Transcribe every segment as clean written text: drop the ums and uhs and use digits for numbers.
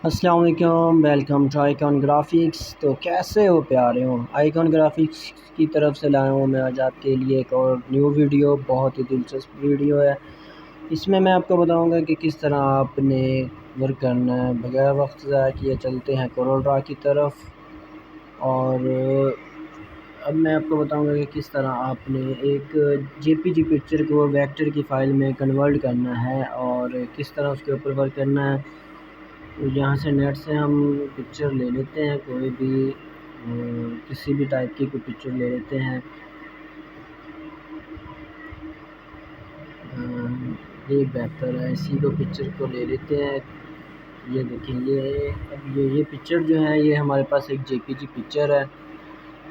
السلام علیکم، welcome to icon graphics. تو کیسے ہو پیارے ہوں؟ آئیکن گرافکس کی طرف سے لایا ہوں میں آج آپ کے لیے ایک اور نیو ویڈیو، بہت ہی دلچسپ ویڈیو ہے۔ اس میں آپ کو بتاؤں گا کہ کس طرح آپ نے ورک کرنا ہے بغیر وقت ضائع کیے۔ چلتے ہیں کورل ڈرا کی طرف، اور اب میں آپ کو بتاؤں گا کہ کس طرح آپ نے ایک جے پی جی پکچر کو ویکٹر کی فائل میں کنورٹ کرنا ہے اور کس طرح اس کے اوپر ورک کرنا ہے۔ یہاں سے نیٹ سے ہم پکچر لے لیتے ہیں، کوئی بھی کسی بھی ٹائپ کی کوئی پکچر لے لیتے ہیں۔ یہ بہتر ہے، اسی کو پکچر کو لے لیتے ہیں۔ یہ دیکھیں، یہ پکچر جو ہے یہ ہمارے پاس ایک جے پی جی پکچر ہے،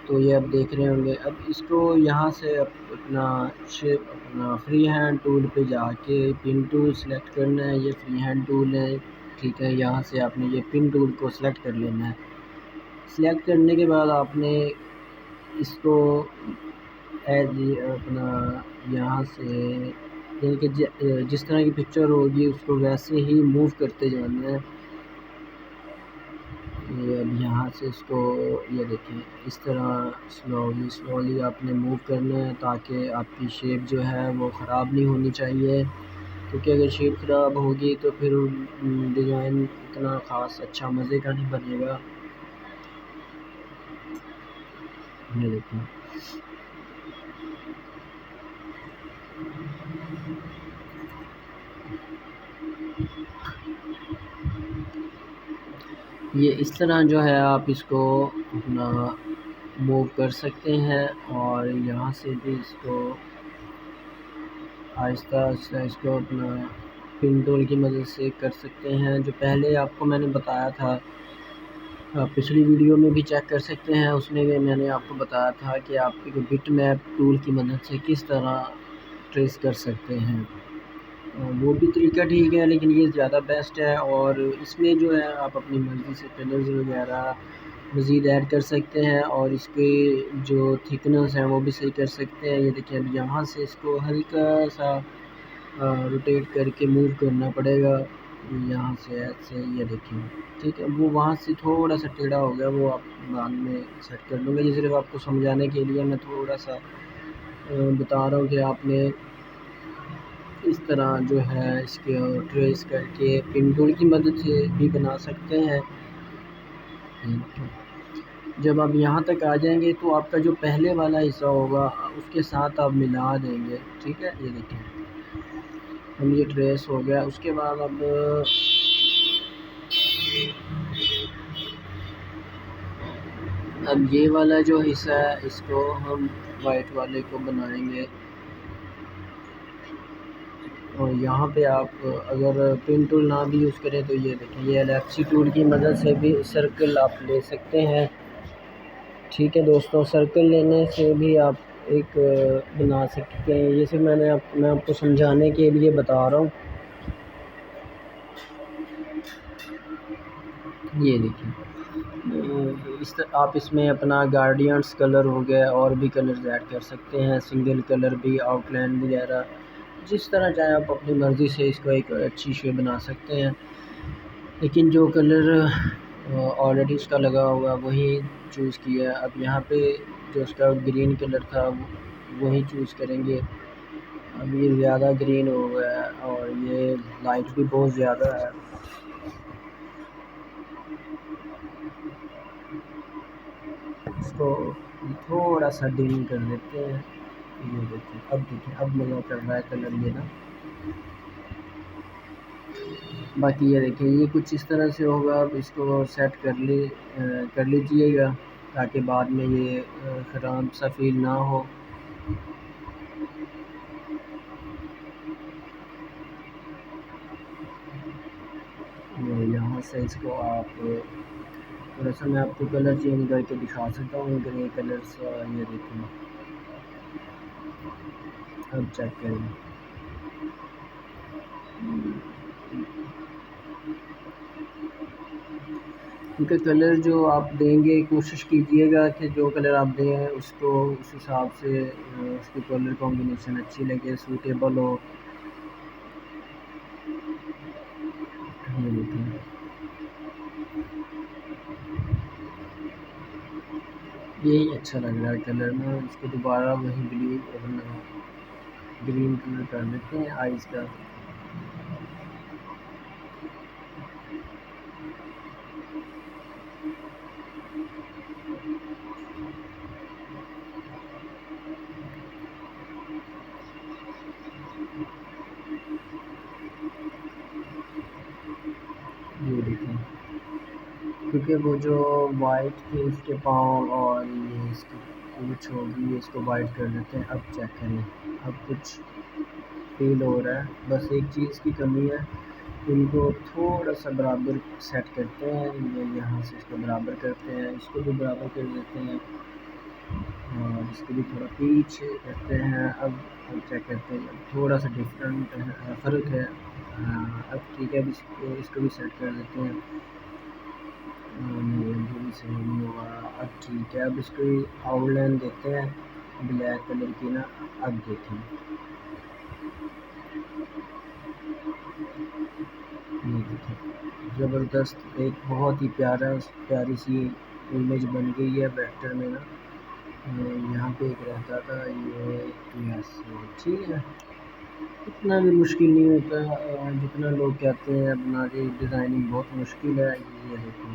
تو یہ آپ دیکھ رہے ہوں گے۔ اب اس کو یہاں سے اپنا فری ہینڈ ٹول پہ جا کے پن ٹول سلیکٹ کرنا ہے۔ یہ فری ہینڈ ٹول ہے، ٹھیک ہے۔ یہاں سے آپ نے یہ پن ٹول کو سلیکٹ کر لینا ہے۔ سلیکٹ کرنے کے بعد آپ نے اس کو اپنا یہاں سے یعنی کہ جس طرح کی پکچر ہوگی اس کو ویسے ہی موو کرتے جانا ہے۔ یہ اب یہاں سے اس کو یہ دیکھیں، اس طرح سلولی آپ نے موو کرنا ہے تاکہ آپ کی شیپ جو ہے وہ خراب نہیں ہونی چاہیے، کیونکہ اگر شیپ خراب ہوگی تو پھر ڈیزائن اتنا خاص اچھا مزے کا نہیں بنے گا۔ یہ دیکھیں، یہ اس طرح جو ہے آپ اس کو اپنا موو کر سکتے ہیں، اور یہاں سے بھی اس کو آہستہ آہستہ اس کو اپنا پن ٹول کی مدد سے کر سکتے ہیں۔ جو پہلے آپ کو میں نے بتایا تھا، آپ پچھلی ویڈیو میں بھی چیک کر سکتے ہیں، اس میں بھی میں نے آپ کو بتایا تھا کہ آپ کی بٹ میپ ٹول کی مدد سے کس طرح ٹریس کر سکتے ہیں۔ وہ بھی طریقہ ٹھیک ہے، لیکن یہ زیادہ بیسٹ ہے، اور اس میں جو ہے آپ اپنی مرضی سے کلرز وغیرہ مزید ایڈ کر سکتے ہیں، اور اس کے جو تھکنس ہیں وہ بھی صحیح کر سکتے ہیں۔ یہ دیکھیں، اب یہاں سے اس کو ہلکا سا روٹیٹ کر کے موو کرنا پڑے گا، یہاں سے ایسے۔ یہ دیکھیں، ٹھیک ہے، وہ وہاں سے تھوڑا سا ٹیڑھا ہو گیا، وہ آپ بعد میں سیٹ کر لوں گا۔ یہ صرف آپ کو سمجھانے کے لیے میں تھوڑا سا بتا رہا ہوں کہ آپ نے اس طرح جو ہے اس کے ٹریس کر کے پن ٹول کی مدد سے بھی بنا سکتے ہیں۔ جب آپ یہاں تک آ جائیں گے تو آپ کا جو پہلے والا حصہ ہوگا اس کے ساتھ آپ ملا دیں گے، ٹھیک ہے۔ یہ دیکھیں، ہم یہ ٹریس ہو گیا۔ اس کے بعد اب یہ والا جو حصہ ہے اس کو ہم وائٹ والے کو بنائیں گے، اور یہاں پہ آپ اگر پن ٹول نہ بھی یوز کریں تو یہ دیکھیں، یہ ایلیپسی ٹول کی مدد سے بھی سرکل آپ لے سکتے ہیں، ٹھیک ہے دوستوں۔ سرکل لینے سے بھی آپ ایک بنا سکتے ہیں۔ یہ صرف میں آپ کو سمجھانے کے لیے بتا رہا ہوں۔ یہ دیکھیں، آپ اس میں اپنا گارڈینس کلر ہو گیا، اور بھی کلرز ایڈ کر سکتے ہیں، سنگل کلر بھی، آؤٹ لائن وغیرہ، جس طرح چاہے آپ اپنی مرضی سے اس کو ایک اچھی شے بنا سکتے ہیں۔ لیکن جو کلر آلریڈی اس کا لگا ہوا وہی چوز کیا ہے۔ اب یہاں پہ جو اس کا گرین کلر تھا وہی چوز کریں گے۔ اب یہ زیادہ گرین ہو گیا ہے، اور یہ لائٹ بھی بہت زیادہ ہے۔ اس کو تھوڑا سا ڈیم کر دیتے ہیں۔ یہ دیکھیں، اب مزہ کر رہا ہے کلر یہ نا۔ باقی یہ دیکھیں، یہ کچھ اس طرح سے ہوگا۔ اب اس کو سیٹ کر لیجئے گا تاکہ بعد میں یہ خراب سا فیل نہ ہو۔ یہاں سے اس کو آپ تھوڑا سا، میں آپ کو کلر چینج کر کے دکھا سکتا ہوں، گرے کلر سے۔ یہ دیکھیں، اب چیک کریں، کیونکہ کلر جو آپ دیں گے کوشش کیجئے گا کہ جو کلر آپ دیں اس کو اس حساب سے اس کی کلر کمبینیشن اچھی لگے، سوٹیبل ہو۔ یہ دیکھیں، یہی اچھا لگ رہا ہے کلر میں، اس کو دوبارہ وہی گرین کلر کر دیتے ہیں آئیز کا۔ یہ دیکھیں، کیونکہ وہ جو وائٹ تھے اس کے پاؤں اور یہ اس کی پوچھ ہوگی، اس کو وائٹ کر دیتے ہیں۔ اب چیک کریں، اب کچھ فیل ہو رہا ہے، بس ایک چیز کی کمی ہے، ان کو تھوڑا سا برابر سیٹ کرتے ہیں، یہ یہاں سے اس کو برابر کرتے ہیں، اس کو بھی برابر کر دیتے ہیں، اور اس کو بھی تھوڑا پیچھے کرتے ہیں۔ اب چیک کرتے ہیں، تھوڑا سا ڈفرینٹ فرق ہے۔ اب ٹھیک ہے، اب اس کو بھی سیٹ کر دیتے ہیں۔ یہ بھی صحیح نہیں ہوا، اب ٹھیک ہے، اب اس کو آؤٹ لائن دیتے ہیں بلیک کلر کی نا۔ اب دیکھیں، یہ دیکھیں، زبردست، ایک بہت ہی پیاری سی امیج بن گئی ہے ویکٹر میں نا۔ یہاں پہ ایک رہتا تھا یہ ایسے، ٹھیک ہے، اتنا بھی مشکل نہیں ہوتا جتنا لوگ کہتے ہیں، اپنا یہ ڈیزائننگ بہت مشکل ہے۔ یہ دیکھیں،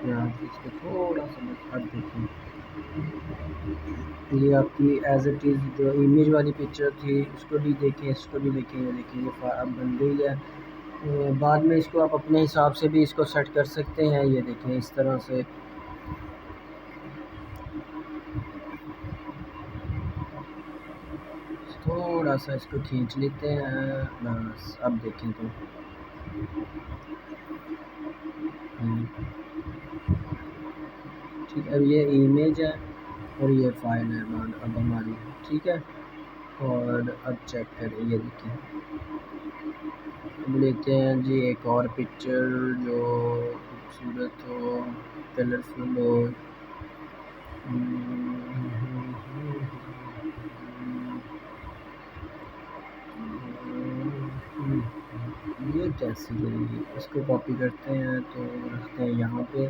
یہاں سے اس کو تھوڑا سا بس، اب دیکھیں، یہ آپ کی ایز اٹ از جو امیج والی پکچر تھی اس کو بھی دیکھیں، اس کو بھی دیکھیں، یہ دیکھیں، یہ اب بن گئی ہے۔ بعد میں اس کو آپ اپنے حساب سے بھی اس کو سیٹ کر سکتے ہیں، یہ دیکھیں اس طرح سے۔ تھوڑا سا اس کو کھینچ لیتے ہیں بس، اب دیکھیں تو ٹھیک ہے، اب یہ امیج ہے اور یہ فائل ہے اب ہماری، ٹھیک ہے۔ اور اب چیک کریں، یہ دیکھیں، اب لیتے ہیں جی ایک اور پکچر جو خوبصورت ہو، کلرفل ہو۔ یہ کیسی ہے، اس کو کاپی کرتے ہیں تو رکھتے ہیں یہاں پہ،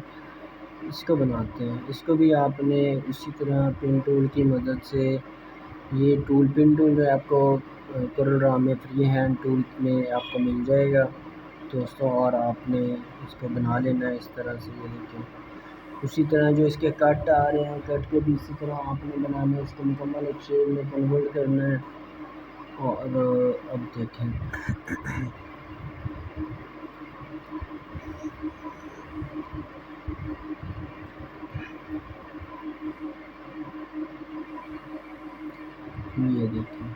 اس کو بناتے ہیں۔ اس کو بھی آپ نے اسی طرح پن ٹول کی مدد سے، یہ ٹول پن ٹول جو آپ کو کورل ڈرا میں فری ہینڈ ٹول میں آپ کو مل جائے گا دوستوں، اور آپ نے اس کو بنا لینا ہے اس طرح سے۔ یہ دیکھیں، اسی طرح جو اس کے کٹ آ رہے ہیں، کٹ کو بھی اسی طرح آپ نے بنانا ہے، اس کو مکمل ایک شیپ میں کنورٹ کرنا ہے۔ اور اب دیکھیں، یہ دیکھیں،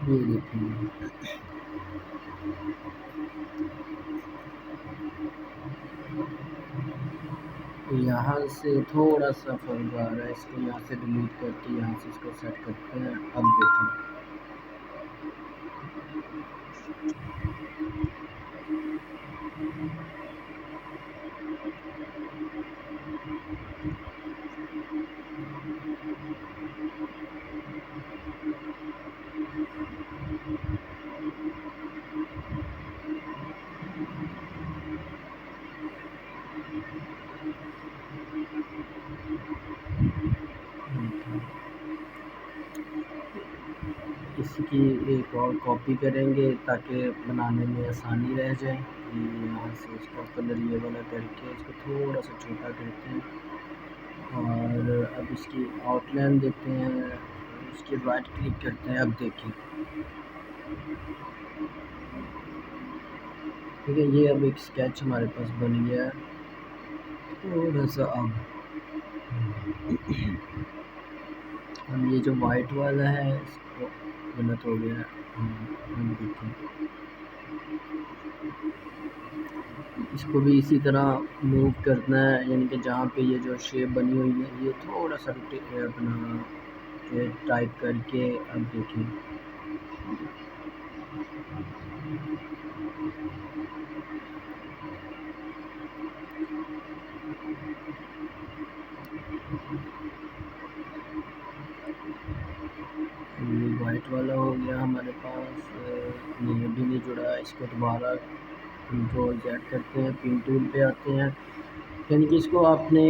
یہ دیکھیں، یہاں سے تھوڑا سا فرق آ رہا ہے، اس کو یہاں سے ڈیلیٹ کر کے یہاں سے اس کو سیٹ کرتے ہیں۔ اب دیکھیں، اس کی ایک اور کاپی کریں گے تاکہ بنانے میں آسانی رہ جائے۔ یہاں سے اس کا کلر یہ والا کر کے اس کو تھوڑا سا چھوٹا کرتے ہیں، اور اب اس کی آؤٹ لائن دیتے ہیں، اس کی رائٹ کلک کرتے ہیں۔ اب دیکھیں، ٹھیک ہے، یہ اب ایک اسکیچ ہمارے پاس بن گیا ہے۔ تھوڑا سا اب یہ جو وائٹ والا ہے اس کو غلط ہو گیا ہے، اب دیکھیں، اس کو بھی اسی طرح موو کرنا ہے، یعنی کہ جہاں پہ یہ جو شیپ بنی ہوئی ہے یہ تھوڑا سا اپنا ٹائپ کر کے۔ اب دیکھیں، جڑا ہے اس کو دوبارہ کنٹرول Z کرتے ہیں، پن ٹول پہ آتے ہیں، یعنی کہ اس کو آپ نے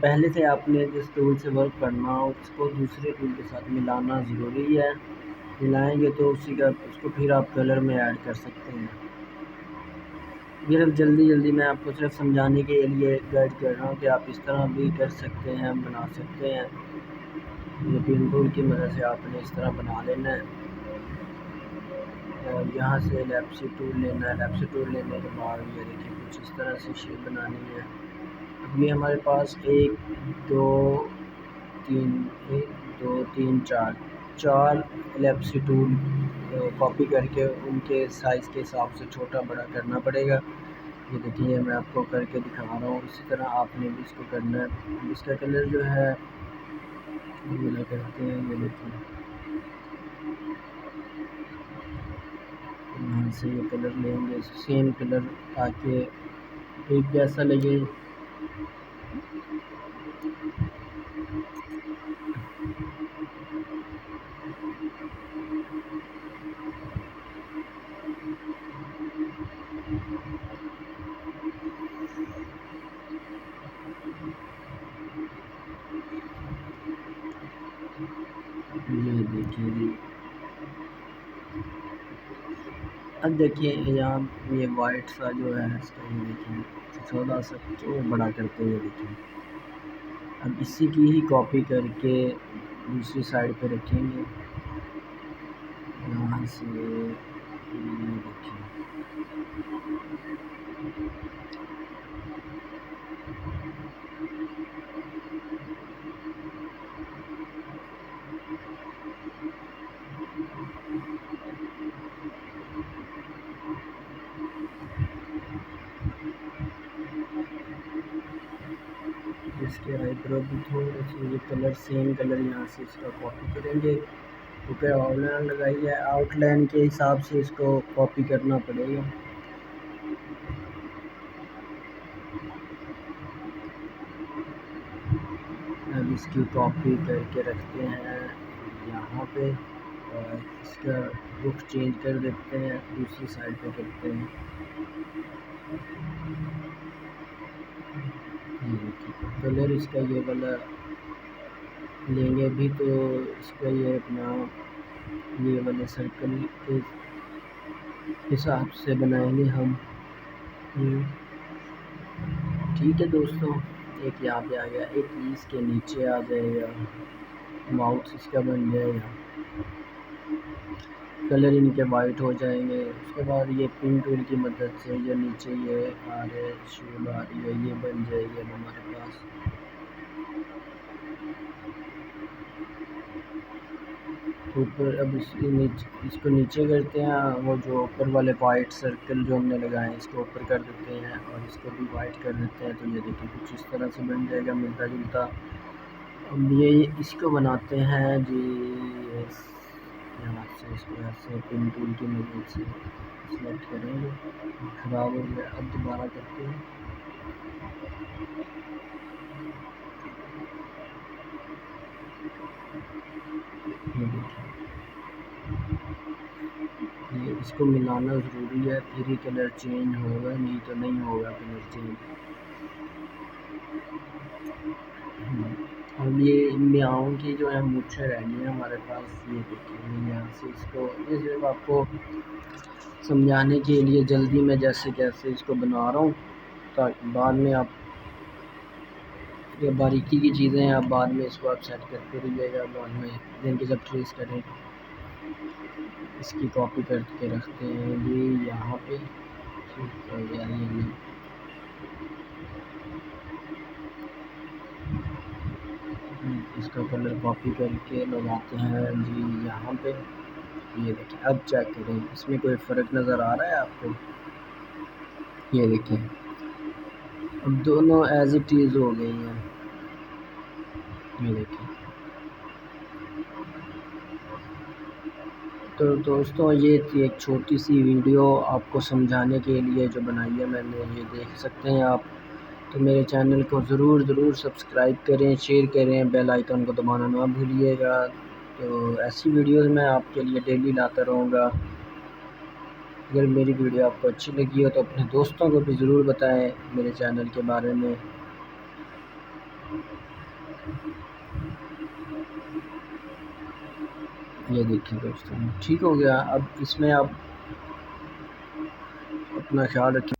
پہلے سے آپ نے جس ٹول سے ورک کرنا ہو اس کو دوسرے ٹول کے ساتھ ملانا ضروری ہے، ملائیں گے تو اس کو پھر آپ کلر میں ایڈ کر سکتے ہیں۔ صرف جلدی میں آپ کو صرف سمجھانے کے لیے گائیڈ کر رہا ہوں کہ آپ اس طرح بھی کر سکتے ہیں، بنا سکتے ہیں۔ یہ پن ٹول کی مدد سے آپ نے اس طرح بنا لینا ہے، اور یہاں سے لیپسی ٹول لینا ہے، لیپسی ٹول لینے کے بعد یہ دیکھیں کچھ اس طرح سے شیپ بنانی ہے۔ اب یہ ہمارے پاس 1 2 3 4 لیپسی ٹول کاپی کر کے ان کے سائز کے حساب سے چھوٹا بڑا کرنا پڑے گا۔ یہ دیکھیے میں آپ کو کر کے دکھا رہا ہوں، اسی طرح آپ نے بھی اس کو کرنا ہے۔ اس کا کلر جو ہے ملا کرتے ہیں، یہ دیکھیں یہاں سے یہ کلر لیں گے سیم کلر تاکہ ایک جیسا لگے۔ یہ دیکھیں جی، اب دیکھیں یہاں یہ وائٹ سا جو ہے اس کا، یہ دیکھیں تھوڑا سا کیوں بڑا کرتے ہوئے دیکھیں۔ اب اسی کی ہی کاپی کر کے دوسری سائڈ پہ رکھیں گے، یہاں سے یہ دیکھیں اس کے آئی برو بھی تھوڑا سا یہ کلر سیم کلر یہاں سے اس کا کاپی کریں گے، کیونکہ آؤٹ لائن لگائی ہے، آؤٹ لائن کے حساب سے اس کو کاپی کرنا پڑے گا۔ اب اس کی کاپی کر کے رکھتے ہیں یہاں پہ، اور اس کا رخ چینج کر دیتے ہیں، دوسری سائڈ پہ کرتے ہیں۔ کلر اس کا یہ والا لیں گے بھی تو اس کا یہ اپنا یہ والے سرکل کے حساب سے بنائیں گے ہم۔ ٹھیک ہے دوستوں، ایک یہاں پہ آ گیا، ایک اس کے نیچے آ جائے گا، ماؤتھ اس کا بن جائے گا، کلر ان کے وائٹ ہو جائیں گے۔ اس کے بعد یہ پن ٹول کی مدد سے یہ نیچے یہ آ رہے شیپ آ رہی ہے، یہ بن جائے گی اب ہمارے پاس۔ اوپر اب اس کو نیچے کرتے ہیں، وہ جو اوپر والے وائٹ سرکل جو ہم نے لگائے ہیں اس کو اوپر کر دیتے ہیں، اور اس کو بھی وائٹ کر دیتے ہیں، تو یہ دیکھیں کچھ اس طرح سے بن جائے گا ملتا جلتا۔ اب یہ اس کو بناتے ہیں جی، یہاں سے اس کو ایسے پن ٹول کی مدد سے سلیکٹ کریں گے، خراب ہو گیا اب دوبارہ کرتے ہیں۔ یہ دیکھیں یہ اس کو ملانا ضروری ہے، پھر ہی کلر چینج ہوگا، نہیں تو نہیں ہوگا کلر چینج۔ اب یہ میاؤں کی جو ہے مچھر رہ گئی ہے ہمارے پاس، یہ دیکھیں یہاں سے اس کو، یہ صرف آپ کو سمجھانے کے لیے جلدی میں جیسے کیسے اس کو بنا رہا ہوں، تاکہ بعد میں آپ یہ باریکی کی چیزیں ہیں، آپ بعد میں اس کو آپ سیٹ کرتے رہیے گا، بعد میں دن کے جب ٹریس کریں اس کی کاپی کر کے رکھتے ہیں جی یہاں پہ۔ ٹھیک ہے یعنی اس کا کلر کاپی کر کے لگاتے ہیں جی یہاں پہ۔ یہ دیکھیں اب چیک کریں اس میں کوئی فرق نظر آ رہا ہے آپ کو؟ یہ دیکھیں اب دونوں ایز اٹ از ہو گئی ہیں، یہ دیکھیں۔ تو دوستوں یہ تھی ایک چھوٹی سی ویڈیو آپ کو سمجھانے کے لیے جو بنائی ہے میں نے، یہ دیکھ سکتے ہیں آپ۔ تو میرے چینل کو ضرور سبسکرائب کریں، شیئر کریں، بیل آئیکن کو دبانا نہ بھولیے گا۔ تو ایسی ویڈیوز میں آپ کے لیے ڈیلی لاتا رہوں گا۔ اگر میری ویڈیو آپ کو اچھی لگی ہو تو اپنے دوستوں کو بھی ضرور بتائیں میرے چینل کے بارے میں۔ یہ دیکھیں دوستوں ٹھیک ہو گیا۔ اب اس میں آپ اپنا خیال رکھیں۔